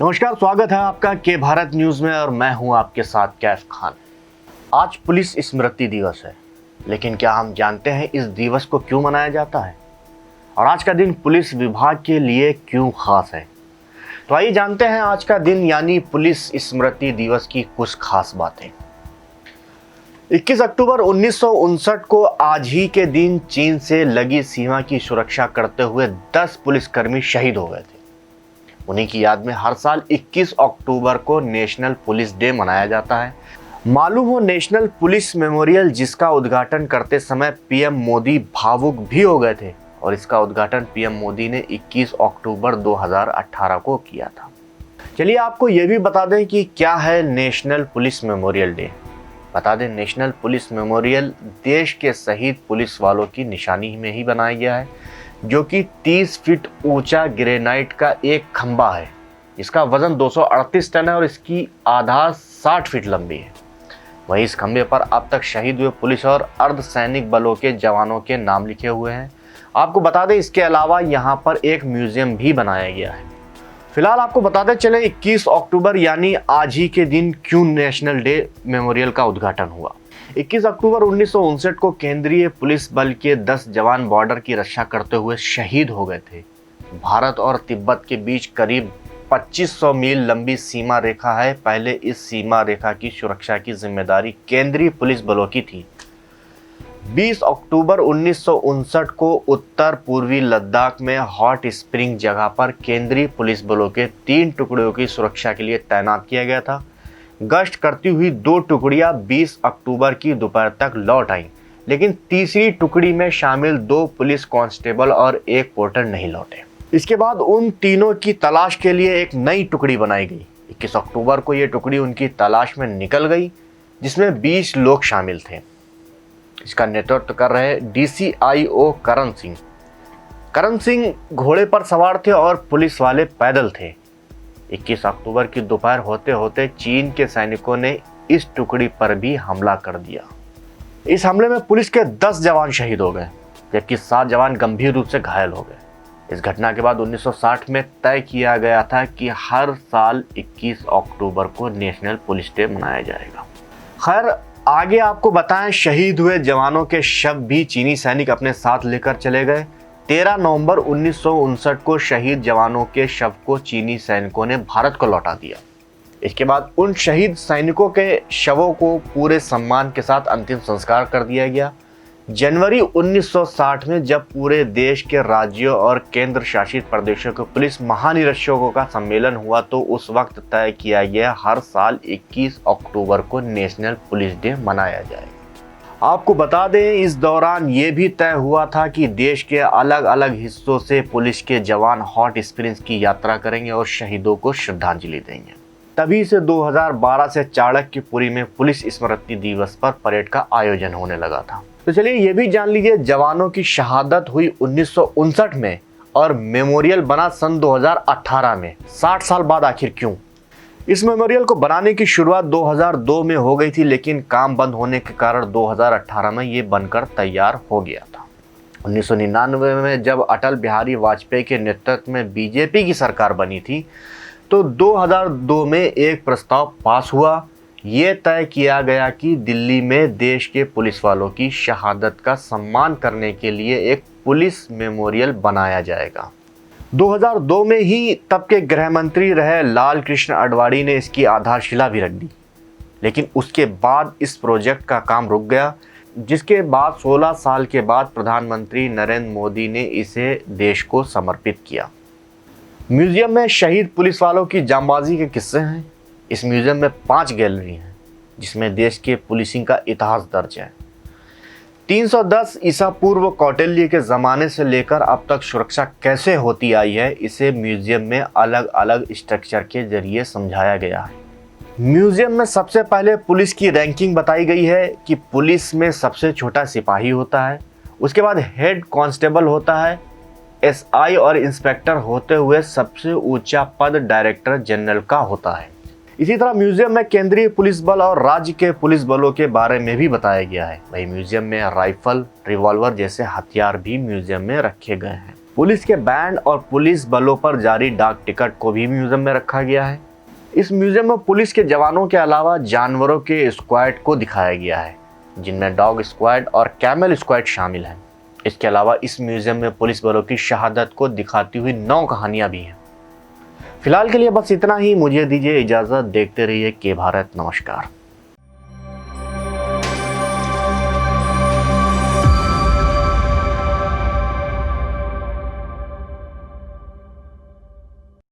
नमस्कार, स्वागत है आपका के भारत न्यूज़ में और मैं हूं आपके साथ कैफ खान। आज पुलिस स्मृति दिवस है, लेकिन क्या हम जानते हैं इस दिवस को क्यों मनाया जाता है और आज का दिन पुलिस विभाग के लिए क्यों खास है। तो आइए जानते हैं आज का दिन यानी पुलिस स्मृति दिवस की कुछ खास बातें। 21 अक्टूबर 1959 को आज ही के दिन चीन से लगी सीमा की सुरक्षा करते हुए 10 पुलिसकर्मी शहीद हो गए थे। उन्हीं की याद में हर साल 21 अक्टूबर को नेशनल पुलिस डे मनाया जाता है। मालूम हो, नेशनल पुलिस मेमोरियल जिसका उद्घाटन करते समय पीएम मोदी भावुक भी हो गए थे और इसका उद्घाटन पीएम मोदी ने 21 अक्टूबर 2018 को किया था। चलिए आपको ये भी बता दें कि क्या है नेशनल पुलिस मेमोरियल डे। बता दें, नेशनल पुलिस मेमोरियल देश के शहीद पुलिस वालों की निशानी में ही बनाया गया है, जो कि 30 फीट ऊंचा ग्रेनाइट का एक खंबा है। इसका वजन 238 टन है और इसकी आधार 60 फीट लंबी है। वहीं इस खंबे पर अब तक शहीद हुए पुलिस और अर्धसैनिक बलों के जवानों के नाम लिखे हुए हैं। आपको बता दें, इसके अलावा यहाँ पर एक म्यूजियम भी बनाया गया है। फिलहाल आपको बताते चले 21 अक्टूबर यानी आज ही के दिन क्यों नेशनल डे मेमोरियल का उद्घाटन हुआ। 21 अक्टूबर 1959 को केंद्रीय पुलिस बल के 10 जवान बॉर्डर की रक्षा करते हुए शहीद हो गए थे। भारत और तिब्बत के बीच करीब 2500 मील लंबी सीमा रेखा है। पहले इस सीमा रेखा की सुरक्षा की जिम्मेदारी केंद्रीय पुलिस बलों की थी। 20 अक्टूबर 1959 को उत्तर पूर्वी लद्दाख में हॉट स्प्रिंग जगह पर केंद्रीय पुलिस बलों के 3 टुकड़ियों की सुरक्षा के लिए तैनात किया गया था। गश्त करती हुई 2 टुकड़ियां 20 अक्टूबर की दोपहर तक लौट आईं, लेकिन तीसरी टुकड़ी में शामिल 2 पुलिस कांस्टेबल और 1 पोर्टर नहीं लौटे। इसके बाद उन तीनों की तलाश के लिए एक नई टुकड़ी बनाई गई। 21 अक्टूबर को ये टुकड़ी उनकी तलाश में निकल गई, जिसमें 20 लोग शामिल थे। इसका नेतृत्व कर रहे DCIO करण सिंह। करण सिंह घोड़े पर सवार थे और पुलिस वाले पैदल थे। 21 अक्टूबर की दोपहर होते होते चीन के सैनिकों ने इस टुकड़ी पर भी हमला कर दिया। इस हमले में पुलिस के 10 जवान शहीद हो गए, जबकि 7 जवान गंभीर रूप से घायल हो गए। इस घटना के बाद 1960 में तय किया गया था कि हर साल 21 अक्टूबर को नेशनल पुलिस डे मनाया जाएगा। खैर, आगे आपको बताएं, शहीद हुए जवानों के शव भी चीनी सैनिक अपने साथ लेकर चले गए। 13 नवंबर 1959 को शहीद जवानों के शव को चीनी सैनिकों ने भारत को लौटा दिया। इसके बाद उन शहीद सैनिकों के शवों को पूरे सम्मान के साथ अंतिम संस्कार कर दिया गया। जनवरी 1960 में जब पूरे देश के राज्यों और केंद्र शासित प्रदेशों के पुलिस महानिरीक्षकों का सम्मेलन हुआ, तो उस वक्त तय किया गया हर साल 21 अक्टूबर को नेशनल पुलिस डे मनाया जाएगा। आपको बता दें, इस दौरान ये भी तय हुआ था कि देश के अलग अलग हिस्सों से पुलिस के जवान हॉट स्प्रिंग्स की यात्रा करेंगे और शहीदों को श्रद्धांजलि देंगे। तभी से 2012 से चाणक्यपुरी में पुलिस स्मृति दिवस पर परेड का आयोजन होने लगा था। तो चलिए ये भी जान लीजिए, जवानों की शहादत हुई 1959 में और मेमोरियल बना सन 2018 में। 60 साल बाद आखिर क्यों? इस मेमोरियल को बनाने की शुरुआत 2002 में हो गई थी, लेकिन काम बंद होने के कारण 2018 में ये बनकर तैयार हो गया था। 1999 में जब अटल बिहारी वाजपेयी के नेतृत्व में बीजेपी की सरकार बनी थी, तो 2002 में एक प्रस्ताव पास हुआ। ये तय किया गया कि दिल्ली में देश के पुलिस वालों की शहादत का सम्मान करने के लिए एक पुलिस मेमोरियल बनाया जाएगा। 2002 में ही तब के गृह मंत्री रहे लाल कृष्ण आडवाणी ने इसकी आधारशिला भी रख दी, लेकिन उसके बाद इस प्रोजेक्ट का काम रुक गया, जिसके बाद 16 साल के बाद प्रधानमंत्री नरेंद्र मोदी ने इसे देश को समर्पित किया। म्यूजियम में शहीद पुलिस वालों की जांबाजी के किस्से हैं। इस म्यूजियम में 5 गैलरी हैं, जिसमें देश के पुलिसिंग का इतिहास दर्ज है। 310 ईसा पूर्व कौटिल्य के ज़माने से लेकर अब तक सुरक्षा कैसे होती आई है, इसे म्यूजियम में अलग अलग स्ट्रक्चर के जरिए समझाया गया है। म्यूजियम में सबसे पहले पुलिस की रैंकिंग बताई गई है कि पुलिस में सबसे छोटा सिपाही होता है, उसके बाद हेड कांस्टेबल होता है, SI और इंस्पेक्टर होते हुए सबसे ऊंचा पद डायरेक्टर जनरल का होता है। इसी तरह म्यूजियम में केंद्रीय पुलिस बल और राज्य के पुलिस बलों के बारे में भी बताया गया है। वही म्यूजियम में राइफल, रिवॉल्वर जैसे हथियार भी म्यूजियम में रखे गए हैं। पुलिस के बैंड और पुलिस बलों पर जारी डाक टिकट को भी म्यूजियम में रखा गया है। इस म्यूजियम में पुलिस के जवानों के अलावा जानवरों के स्क्वाड को दिखाया गया है, जिनमें डॉग स्क्वाड और कैमल स्क्वाड शामिल हैं। इसके अलावा इस म्यूजियम में पुलिस बलों की शहादत को दिखाती हुई 9 कहानियां भी हैं। फिलहाल के लिए बस इतना ही। मुझे दीजिए इजाजत। देखते रहिए के भारत। नमस्कार।